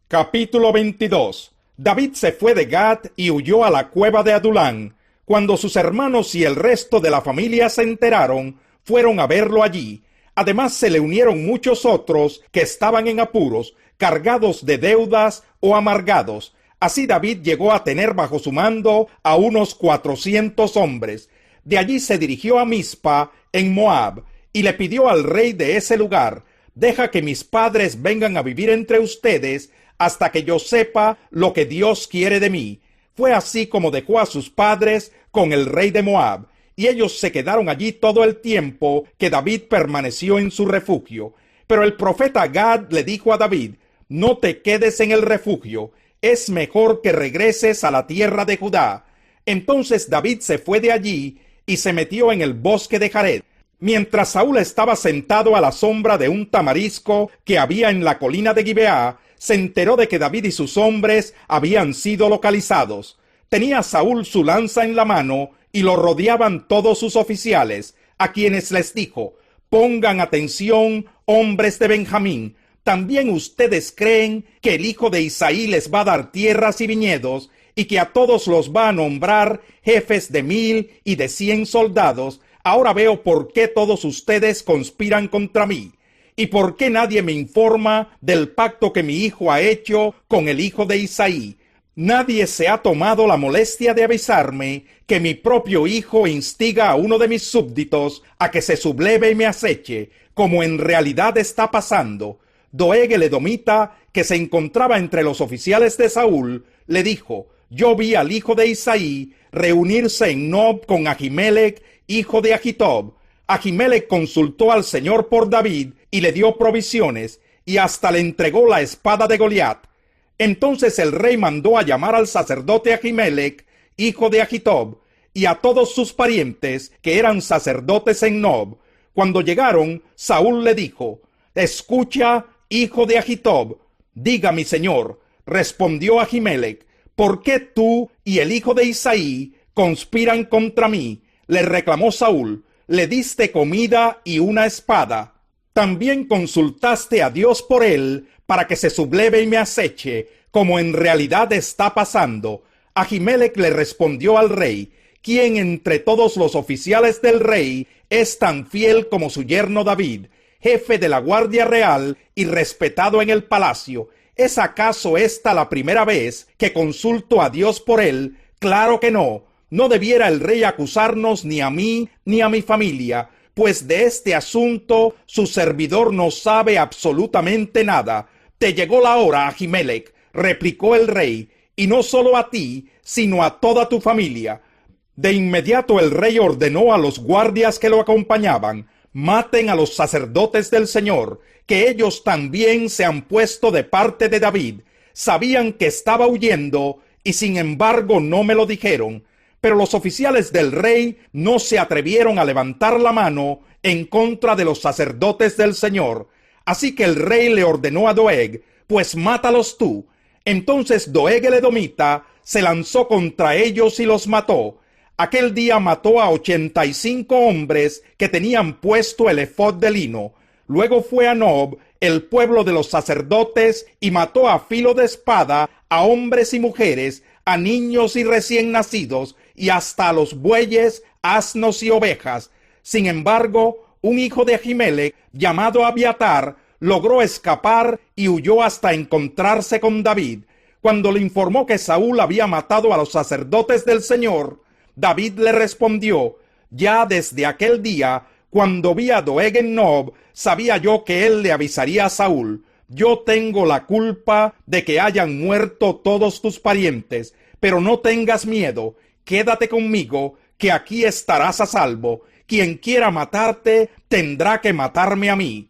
Capítulo 22. David se fue de Gat y huyó a la cueva de Adulán. Cuando sus hermanos y el resto de la familia se enteraron, fueron a verlo allí. Además se le unieron muchos otros que estaban en apuros, cargados de deudas o amargados. Así David llegó a tener bajo su mando a unos 400 hombres. De allí se dirigió a Mizpa, en Moab, y le pidió al rey de ese lugar: deja que mis padres vengan a vivir entre ustedes hasta que yo sepa lo que Dios quiere de mí. Fue así como dejó a sus padres con el rey de Moab, y ellos se quedaron allí todo el tiempo que David permaneció en su refugio. Pero el profeta Gad le dijo a David: no te quedes en el refugio, es mejor que regreses a la tierra de Judá. Entonces David se fue de allí y se metió en el bosque de Jared. Mientras Saúl estaba sentado a la sombra de un tamarisco que había en la colina de Gibeá, se enteró de que David y sus hombres habían sido localizados. Tenía Saúl su lanza en la mano y lo rodeaban todos sus oficiales, a quienes les dijo: pongan atención, hombres de Benjamín. ¿También ustedes creen que el hijo de Isaí les va a dar tierras y viñedos, y que a todos los va a nombrar jefes de 1000 y de 100 soldados? Ahora veo por qué todos ustedes conspiran contra mí. ¿Y por qué nadie me informa del pacto que mi hijo ha hecho con el hijo de Isaí? Nadie se ha tomado la molestia de avisarme que mi propio hijo instiga a uno de mis súbditos a que se subleve y me aceche, como en realidad está pasando. Doeg el edomita, que se encontraba entre los oficiales de Saúl, le dijo: yo vi al hijo de Isaí reunirse en Nob con Ahimelech, hijo de Ahitob. Ahimelech consultó al Señor por David y le dio provisiones, y hasta le entregó la espada de Goliat. Entonces el rey mandó a llamar al sacerdote Ahimelech, hijo de Ahitob, y a todos sus parientes que eran sacerdotes en Nob. Cuando llegaron, Saúl le dijo: escucha, hijo de Ahitob. Diga mi señor, respondió Ahimelech, ¿por qué tú y el hijo de Isaí conspiran contra mí? Le reclamó Saúl: le diste comida y una espada. También consultaste a Dios por él para que se subleve y me aceche, como en realidad está pasando. Ahimelech le respondió al rey: ¿quién entre todos los oficiales del rey es tan fiel como su yerno David, jefe de la guardia real y respetado en el palacio? ¿Es acaso esta la primera vez que consulto a Dios por él? Claro que no. No debiera el rey acusarnos ni a mí ni a mi familia, pues de este asunto su servidor no sabe absolutamente nada. Te llegó la hora, Ahimelech, replicó el rey, y no solo a ti, sino a toda tu familia. De inmediato el rey ordenó a los guardias que lo acompañaban: maten a los sacerdotes del Señor, que ellos también se han puesto de parte de David. Sabían que estaba huyendo y sin embargo no me lo dijeron. Pero los oficiales del rey no se atrevieron a levantar la mano en contra de los sacerdotes del Señor. Así que el rey le ordenó a Doeg: pues mátalos tú. Entonces Doeg el edomita se lanzó contra ellos y los mató. Aquel día mató a 85 hombres que tenían puesto el efod de lino. Luego fue a Nob, el pueblo de los sacerdotes, y mató a filo de espada a hombres y mujeres, a niños y recién nacidos, y hasta a los bueyes, asnos y ovejas. Sin embargo, un hijo de Ahimelech, llamado Abiatar, logró escapar y huyó hasta encontrarse con David. Cuando le informó que Saúl había matado a los sacerdotes del Señor, David le respondió: ya desde aquel día, cuando vi a Doeg en Nob, sabía yo que él le avisaría a Saúl: yo tengo la culpa de que hayan muerto todos tus parientes, pero no tengas miedo, quédate conmigo, que aquí estarás a salvo. Quien quiera matarte, tendrá que matarme a mí.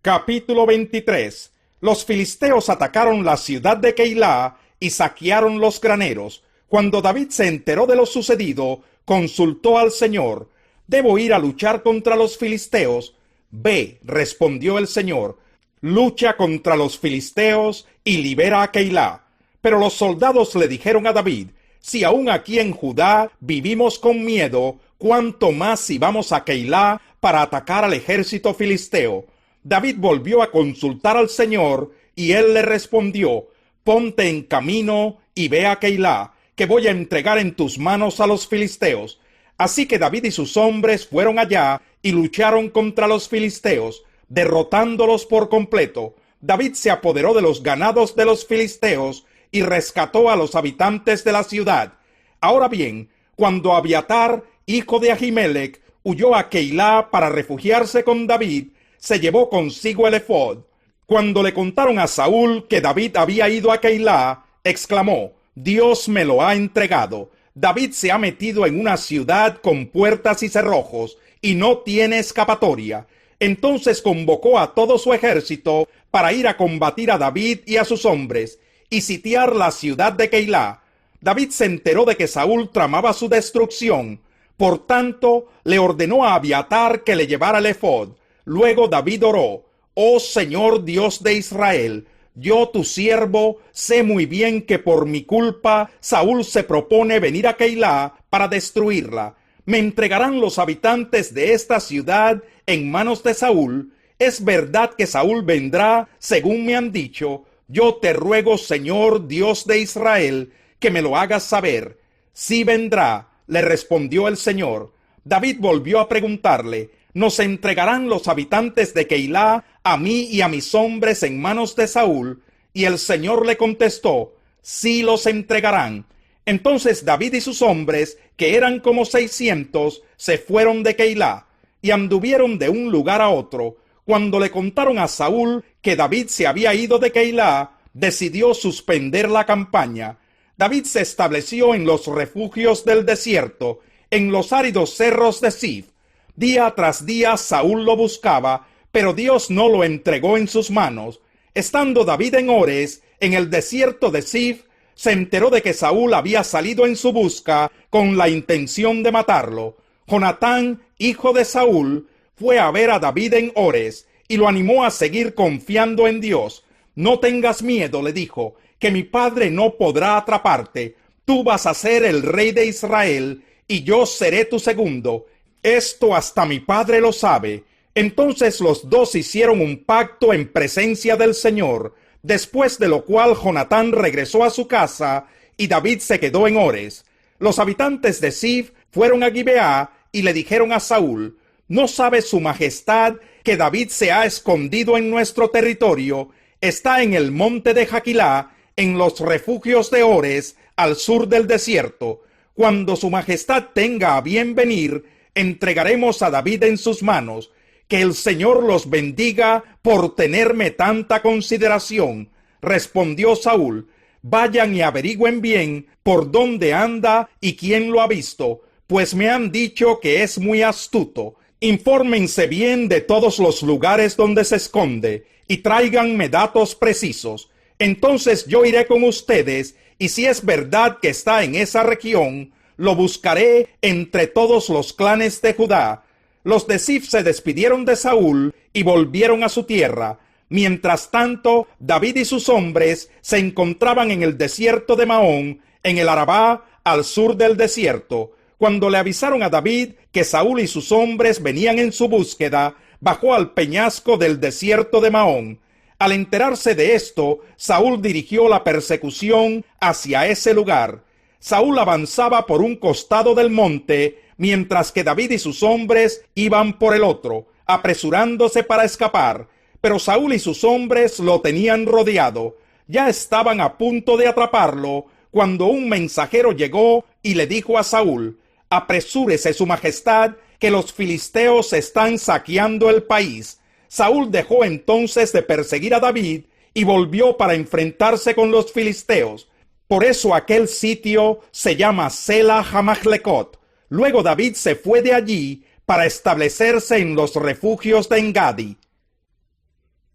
Capítulo 23. Los filisteos atacaron la ciudad de Keilah y saquearon los graneros. Cuando David se enteró de lo sucedido, consultó al Señor: ¿debo ir a luchar contra los filisteos? Ve, respondió el Señor, lucha contra los filisteos y libera a Keilah. Pero los soldados le dijeron a David: si aún aquí en Judá vivimos con miedo, cuánto más si vamos a Keilah para atacar al ejército filisteo. David volvió a consultar al Señor Y él le respondió: ponte en camino y ve a Keilá, que voy a entregar en tus manos a los filisteos. Así que David y sus hombres fueron allá y lucharon contra los filisteos, derrotándolos por completo. David se apoderó de los ganados de los filisteos y rescató a los habitantes de la ciudad. Ahora bien, cuando Abiatar, hijo de Ahimelech, huyó a Keilá para refugiarse con David, se llevó consigo el efod. Cuando le contaron a Saúl que David había ido a Keilá, exclamó: Dios me lo ha entregado. David se ha metido en una ciudad con puertas y cerrojos y no tiene escapatoria. Entonces convocó a todo su ejército para ir a combatir a David y a sus hombres y sitiar la ciudad de Keilá. David se enteró de que Saúl tramaba su destrucción. Por tanto, le ordenó a Abiatar que le llevara el efod. Luego David oró: Oh Señor Dios de Israel, yo tu siervo sé muy bien que por mi culpa Saúl se propone venir a Keilá para destruirla. ¿Me entregarán los habitantes de esta ciudad en manos de Saúl? Es verdad que Saúl vendrá, según me han dicho. Yo te ruego, Señor Dios de Israel, que me lo hagas saber. Sí vendrá, le respondió el Señor. David volvió a preguntarle: ¿nos entregarán los habitantes de Keilá a mí y a mis hombres en manos de Saúl? Y el Señor le contestó: sí los entregarán. Entonces David y sus hombres, que eran como 600, se fueron de Keilá y anduvieron de un lugar a otro. Cuando le contaron a Saúl que David se había ido de Keilá, decidió suspender la campaña. David se estableció en los refugios del desierto, en los áridos cerros de Zif. Día tras día Saúl lo buscaba, pero Dios no lo entregó en sus manos. Estando David en Ores, en el desierto de Zif, se enteró de que Saúl había salido en su busca con la intención de matarlo. Jonatán, hijo de Saúl, fue a ver a David en Ores y lo animó a seguir confiando en Dios. No tengas miedo, le dijo, que mi padre no podrá atraparte. Tú vas a ser el rey de Israel y yo seré tu segundo. Esto hasta mi padre lo sabe. Entonces los dos hicieron un pacto en presencia del Señor, después de lo cual Jonatán regresó a su casa y David se quedó en Ores. Los habitantes de Zif fueron a Gibeá y le dijeron a Saúl: ¿no sabe su majestad que David se ha escondido en nuestro territorio? Está en el monte de Jaquilá, en los refugios de Ores, al sur del desierto. Cuando su majestad tenga a bien venir, entregaremos a David en sus manos. Que el Señor los bendiga por tenerme tanta consideración. Respondió Saúl: vayan y averigüen bien por dónde anda y quién lo ha visto, pues me han dicho que es muy astuto. Infórmense bien de todos los lugares donde se esconde y tráiganme datos precisos. Entonces yo iré con ustedes, y si es verdad que está en esa región, lo buscaré entre todos los clanes de Judá. Los de Zif se despidieron de Saúl y volvieron a su tierra. Mientras tanto, David y sus hombres se encontraban en el desierto de Maón, en el Arabá, al sur del desierto. Cuando le avisaron a David que Saúl y sus hombres venían en su búsqueda, bajó al peñasco del desierto de Maón. Al enterarse de esto, Saúl dirigió la persecución hacia ese lugar. Saúl avanzaba por un costado del monte, mientras que David y sus hombres iban por el otro, apresurándose para escapar. Pero Saúl y sus hombres lo tenían rodeado. Ya estaban a punto de atraparlo, cuando un mensajero llegó y le dijo a Saúl: apresúrese, su majestad, que los filisteos están saqueando el país. Saúl dejó entonces de perseguir a David y volvió para enfrentarse con los filisteos. Por eso aquel sitio se llama Sela Hamaclecot. Luego David se fue de allí para establecerse en los refugios de Engadi.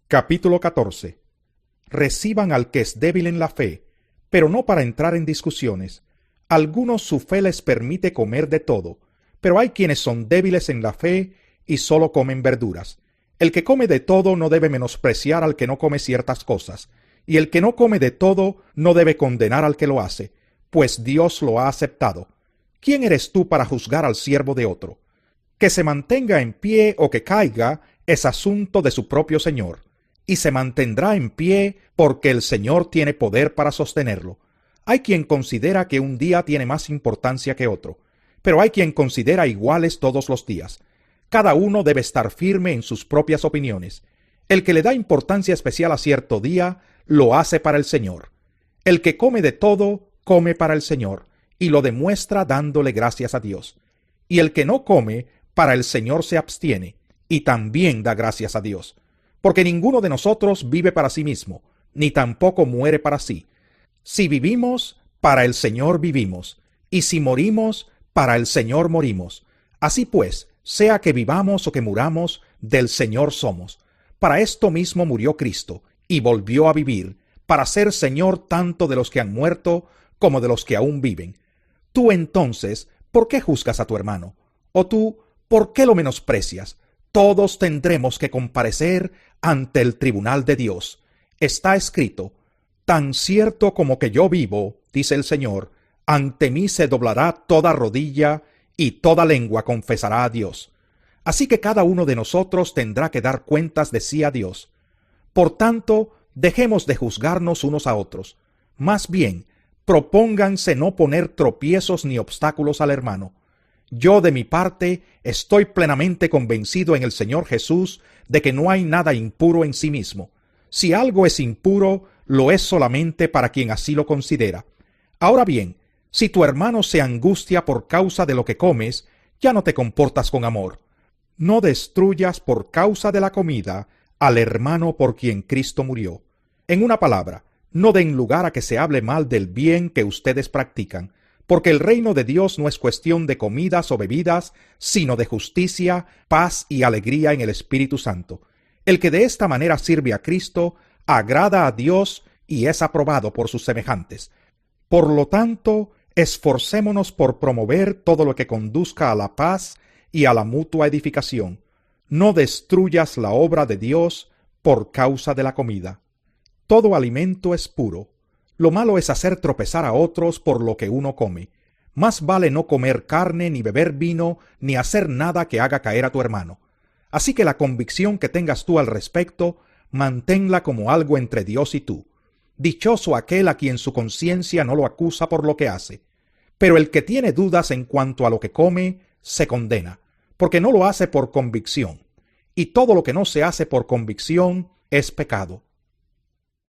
Capítulo 14. Reciban al que es débil en la fe, pero no para entrar en discusiones. Algunos su fe les permite comer de todo, pero hay quienes son débiles en la fe y solo comen verduras. El que come de todo no debe menospreciar al que no come ciertas cosas, y el que no come de todo no debe condenar al que lo hace, pues Dios lo ha aceptado. ¿Quién eres tú para juzgar al siervo de otro? Que se mantenga en pie o que caiga es asunto de su propio Señor. y se mantendrá en pie porque el Señor tiene poder para sostenerlo. Hay quien considera que un día tiene más importancia que otro, pero hay quien considera iguales todos los días. Cada uno debe estar firme en sus propias opiniones. El que le da importancia especial a cierto día, lo hace para el Señor. El que come de todo, come para el Señor, y lo demuestra dándole gracias a Dios. Y el que no come, para el Señor se abstiene, y también da gracias a Dios. Porque ninguno de nosotros vive para sí mismo, ni tampoco muere para sí. Si vivimos, para el Señor vivimos, y si morimos, para el Señor morimos. Así pues, sea que vivamos o que muramos, del Señor somos. Para esto mismo murió Cristo, y volvió a vivir, para ser Señor tanto de los que han muerto, como de los que aún viven. Tú entonces, ¿por qué juzgas a tu hermano? O tú, ¿por qué lo menosprecias? Todos tendremos que comparecer ante el tribunal de Dios. Está escrito: tan cierto como que yo vivo, dice el Señor, ante mí se doblará toda rodilla y toda lengua confesará a Dios. Así que cada uno de nosotros tendrá que dar cuentas de sí a Dios. Por tanto, dejemos de juzgarnos unos a otros. Más bien, propónganse no poner tropiezos ni obstáculos al hermano. Yo, de mi parte, estoy plenamente convencido en el Señor Jesús de que no hay nada impuro en sí mismo. Si algo es impuro, lo es solamente para quien así lo considera. Ahora bien, si tu hermano se angustia por causa de lo que comes, ya no te comportas con amor. No destruyas por causa de la comida al hermano por quien Cristo murió. En una palabra, no den lugar a que se hable mal del bien que ustedes practican, porque el reino de Dios no es cuestión de comidas o bebidas, sino de justicia, paz y alegría en el Espíritu Santo. El que de esta manera sirve a Cristo, agrada a Dios y es aprobado por sus semejantes. Por lo tanto, esforcémonos por promover todo lo que conduzca a la paz y a la mutua edificación. No destruyas la obra de Dios por causa de la comida. Todo alimento es puro. Lo malo es hacer tropezar a otros por lo que uno come. Más vale no comer carne, ni beber vino, ni hacer nada que haga caer a tu hermano. Así que la convicción que tengas tú al respecto, manténla como algo entre Dios y tú. Dichoso aquel a quien su conciencia no lo acusa por lo que hace. Pero el que tiene dudas en cuanto a lo que come, se condena, porque no lo hace por convicción. Y todo lo que no se hace por convicción es pecado.